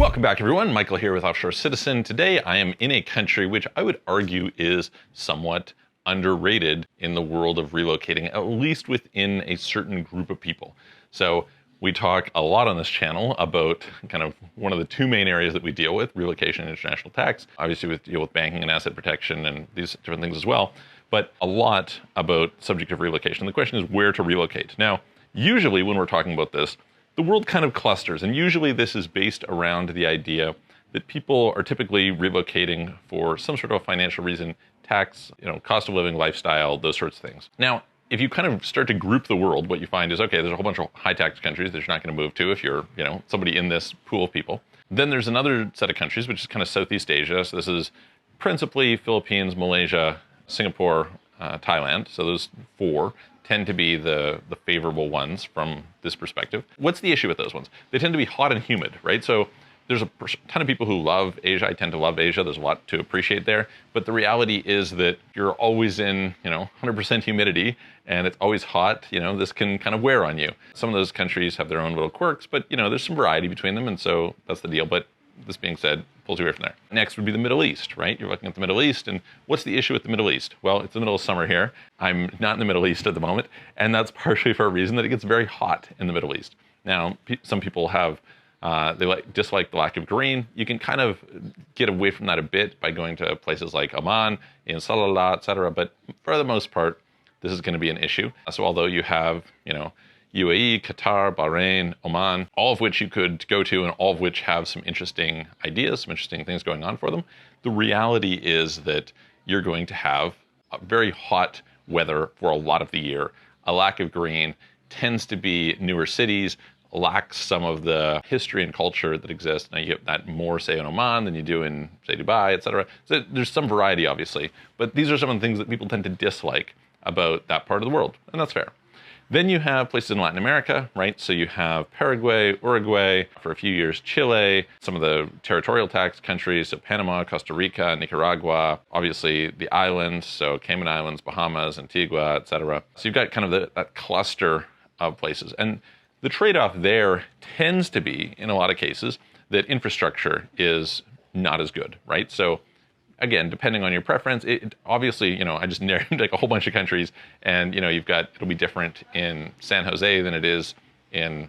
Welcome back, everyone. Michael here with Offshore Citizen. Today I am in a country which I would argue is somewhat underrated in the world of relocating, at least within a certain group of people. So we talk a lot on this channel about kind of one of the two main areas that we deal with, relocation and international tax. Obviously we deal with banking and asset protection and these different things as well, but a lot about subject of relocation. The question is where to relocate. Now, usually when we're talking about this, the world kind of clusters, and usually this is based around the idea that people are typically relocating for some sort of financial reason, tax, cost of living, lifestyle, those sorts of things. Now, if you kind of start to group the world, what you find is, okay, there's a whole bunch of high tax countries that you're not going to move to if you're, somebody in this pool of people. Then there's another set of countries, which is kind of Southeast Asia. So this is principally Philippines, Malaysia, Singapore, Thailand. So those four tend to be the favorable ones from this perspective. What's the issue with those ones? They tend to be hot and humid, right? So there's a ton of people who love Asia. I tend to love Asia. There's a lot to appreciate there. But the reality is that you're always in, 100% humidity and it's always hot. This can kind of wear on you. Some of those countries have their own little quirks, but there's some variety between them. And so that's the deal. But this being said, pulls you away from there. Next would be the Middle East, right? You're looking at the Middle East, and what's the issue with the Middle East? Well, it's the middle of summer here. I'm not in the Middle East at the moment, and that's partially for a reason that it gets very hot in the Middle East. Now, some people have, dislike the lack of green. You can kind of get away from that a bit by going to places like Oman, in Salalah, etc. But for the most part, this is going to be an issue. So although you have, UAE, Qatar, Bahrain, Oman, all of which you could go to and all of which have some interesting ideas, some interesting things going on for them. The reality is that you're going to have a very hot weather for a lot of the year. A lack of green tends to be newer cities, lacks some of the history and culture that exists. Now you get that more, say, in Oman than you do in, say, Dubai, etc. So there's some variety, obviously, but these are some of the things that people tend to dislike about that part of the world, and that's fair. Then you have places in Latin America, right? So you have Paraguay, Uruguay, for a few years, Chile, some of the territorial tax countries, so Panama, Costa Rica, Nicaragua, obviously the islands, so Cayman Islands, Bahamas, Antigua, etc. So you've got kind of that cluster of places. And the trade-off there tends to be, in a lot of cases, that infrastructure is not as good, right? So again, depending on your preference, it obviously, I just named like a whole bunch of countries, and it'll be different in San Jose than it is in,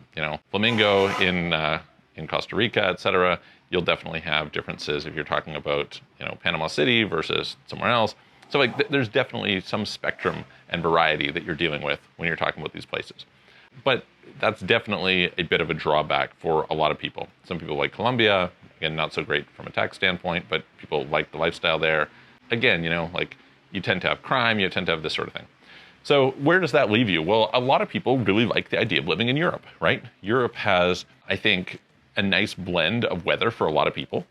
Flamingo, in Costa Rica, etc. You'll definitely have differences if you're talking about, Panama City versus somewhere else. So there's definitely some spectrum and variety that you're dealing with when you're talking about these places. But that's definitely a bit of a drawback for a lot of people. Some people like Colombia. Again, not so great from a tax standpoint, but people like the lifestyle there. Again, you tend to have crime, you tend to have this sort of thing. So where does that leave you? Well, a lot of people really like the idea of living in Europe, right? Europe has, I think, a nice blend of weather for a lot of people.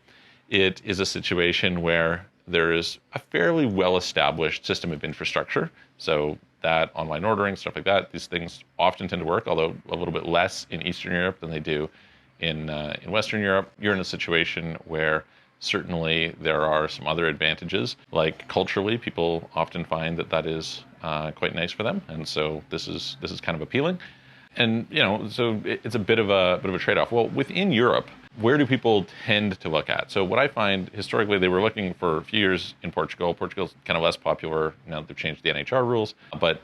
It is a situation where there is a fairly well-established system of infrastructure. So that online ordering, stuff like that, these things often tend to work, although a little bit less in Eastern Europe than they do in Western Europe. You're in a situation where certainly there are some other advantages, like culturally, people often find that is quite nice for them, and so this is kind of appealing. And so it's a bit of a trade-off. Well, within Europe, where do people tend to look at? So what I find historically, they were looking for a few years in Portugal. Portugal's kind of less popular now that they've changed the NHR rules, but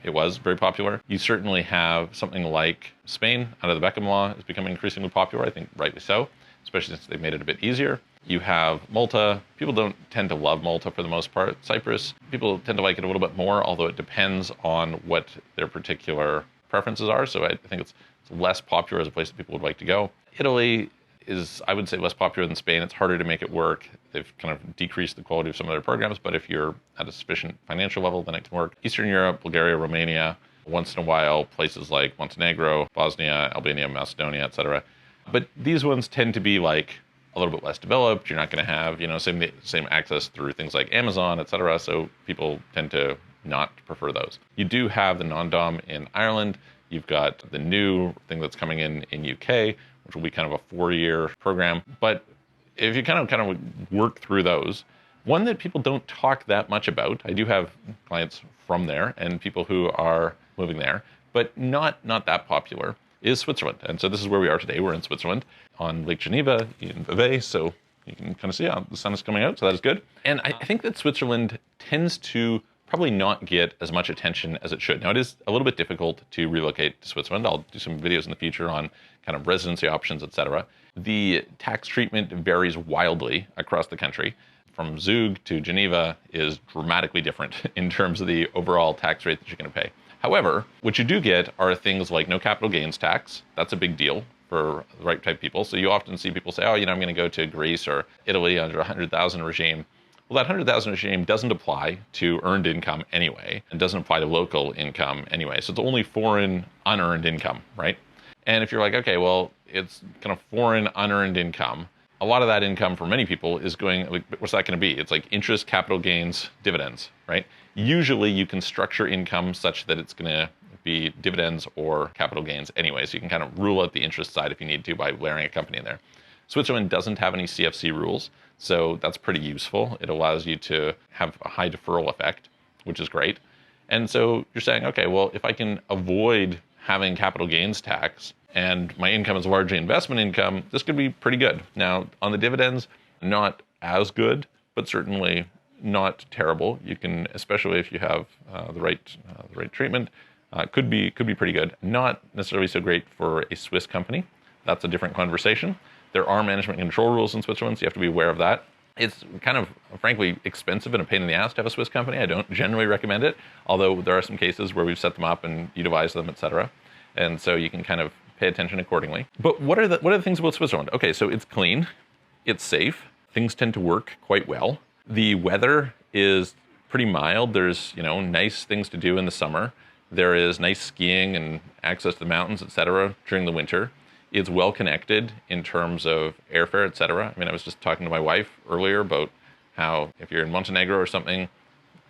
it was very popular. You certainly have something like Spain under the Beckham law is becoming increasingly popular, I think rightly so, especially since they've made it a bit easier. You have Malta. People don't tend to love Malta for the most part. Cyprus, people tend to like it a little bit more, although it depends on what their particular preferences are. So I think it's less popular as a place that people would like to go. Italy is, I would say, less popular than Spain. It's harder to make it work. They've kind of decreased the quality of some of their programs, but if you're at a sufficient financial level, then it can work. Eastern Europe, Bulgaria, Romania, once in a while, places like Montenegro, Bosnia, Albania, Macedonia, etc. But these ones tend to be like a little bit less developed. You're not going to have, same access through things like Amazon, etc. So people tend to not prefer those. You do have the non-dom in Ireland. You've got the new thing that's coming in UK, which will be kind of a 4-year program. But if you kind of work through those, one that people don't talk that much about, I do have clients from there and people who are moving there, but not that popular, is Switzerland. And so this is where we are today. We're in Switzerland. on Lake Geneva in Vevey, so you can kind of see how the sun is coming out, so that is good. And I think that Switzerland tends to probably not get as much attention as it should. Now, it is a little bit difficult to relocate to Switzerland. I'll do some videos in the future on kind of residency options, etc. The tax treatment varies wildly across the country. From Zug to Geneva is dramatically different in terms of the overall tax rate that you're going to pay. However, what you do get are things like no capital gains tax. That's a big deal for the right type of people. So you often see people say, oh, I'm going to go to Greece or Italy under a 100,000 regime. Well, that 100,000 regime doesn't apply to earned income anyway, and doesn't apply to local income anyway. So it's only foreign unearned income, right? And if you're like, okay, well, it's kind of foreign unearned income, a lot of that income for many people is going, like, what's that going to be? It's like interest, capital gains, dividends, right? Usually you can structure income such that it's going to be dividends or capital gains anyway. So you can kind of rule out the interest side if you need to by layering a company in there. Switzerland doesn't have any CFC rules, so that's pretty useful. It allows you to have a high deferral effect, which is great. And so you're saying, okay, well, if I can avoid having capital gains tax and my income is largely investment income, this could be pretty good. Now, on the dividends, not as good, but certainly not terrible. You can, especially if you have the right treatment, could be pretty good. Not necessarily so great for a Swiss company. That's a different conversation. There are management control rules in Switzerland, so you have to be aware of that. It's kind of, frankly, expensive and a pain in the ass to have a Swiss company. I don't generally recommend it, although there are some cases where we've set them up and utilized them, etc. And so you can kind of pay attention accordingly. But what are the things about Switzerland? Okay, so it's clean, it's safe, things tend to work quite well. The weather is pretty mild. There's, nice things to do in the summer. There is nice skiing and access to the mountains, etc. during the winter. It's well connected in terms of airfare, etc. I mean, I was just talking to my wife earlier about how if you're in Montenegro or something,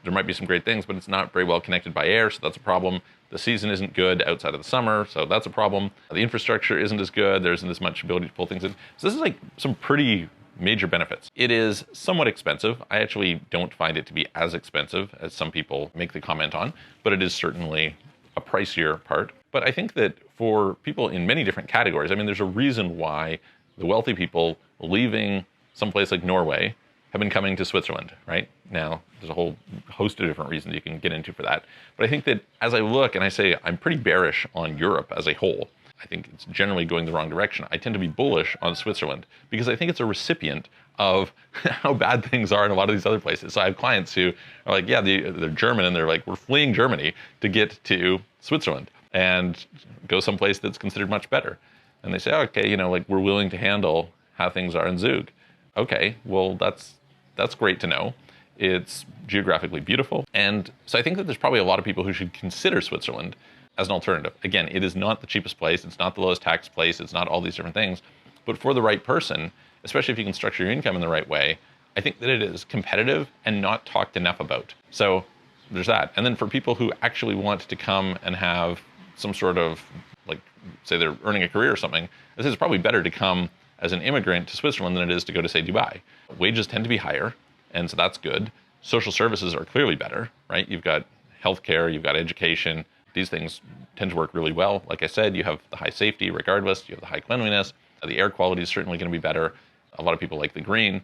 there might be some great things, but it's not very well connected by air, so that's a problem. The season isn't good outside of the summer, so that's a problem. The infrastructure isn't as good. There isn't as much ability to pull things in. So this is like some pretty major benefits. It is somewhat expensive. I actually don't find it to be as expensive as some people make the comment on, but it is certainly a pricier part. But I think that for people in many different categories, I mean, there's a reason why the wealthy people leaving someplace like Norway have been coming to Switzerland, right? Now, there's a whole host of different reasons you can get into for that. But I think that as I look and I say I'm pretty bearish on Europe as a whole, I think it's generally going the wrong direction. I tend to be bullish on Switzerland because I think it's a recipient of how bad things are in a lot of these other places. So I have clients who are like, yeah, they're German, and they're like, we're fleeing Germany to get to Switzerland and go someplace that's considered much better. And they say, okay, we're willing to handle how things are in Zug. Okay, well, that's great to know. It's geographically beautiful. And so I think that there's probably a lot of people who should consider Switzerland as an alternative. Again, it is not the cheapest place. It's not the lowest tax place. It's not all these different things. But for the right person, especially if you can structure your income in the right way, I think that it is competitive and not talked enough about. So there's that. And then for people who actually want to come and have some sort of, like, say they're earning a career or something, this is probably better to come as an immigrant to Switzerland than it is to go to, say, Dubai. Wages tend to be higher, and so that's good. Social services are clearly better, right? You've got healthcare, you've got education. These things tend to work really well. Like I said, you have the high safety regardless, you have the high cleanliness, the air quality is certainly going to be better. A lot of people like the green.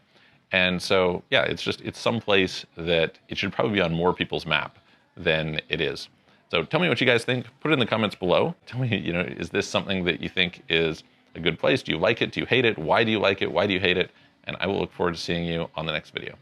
And so, yeah, it's some place that it should probably be on more people's map than it is. So tell me what you guys think. Put it in the comments below. Tell me, is this something that you think is a good place? Do you like it? Do you hate it? Why do you like it? Why do you hate it? And I will look forward to seeing you on the next video.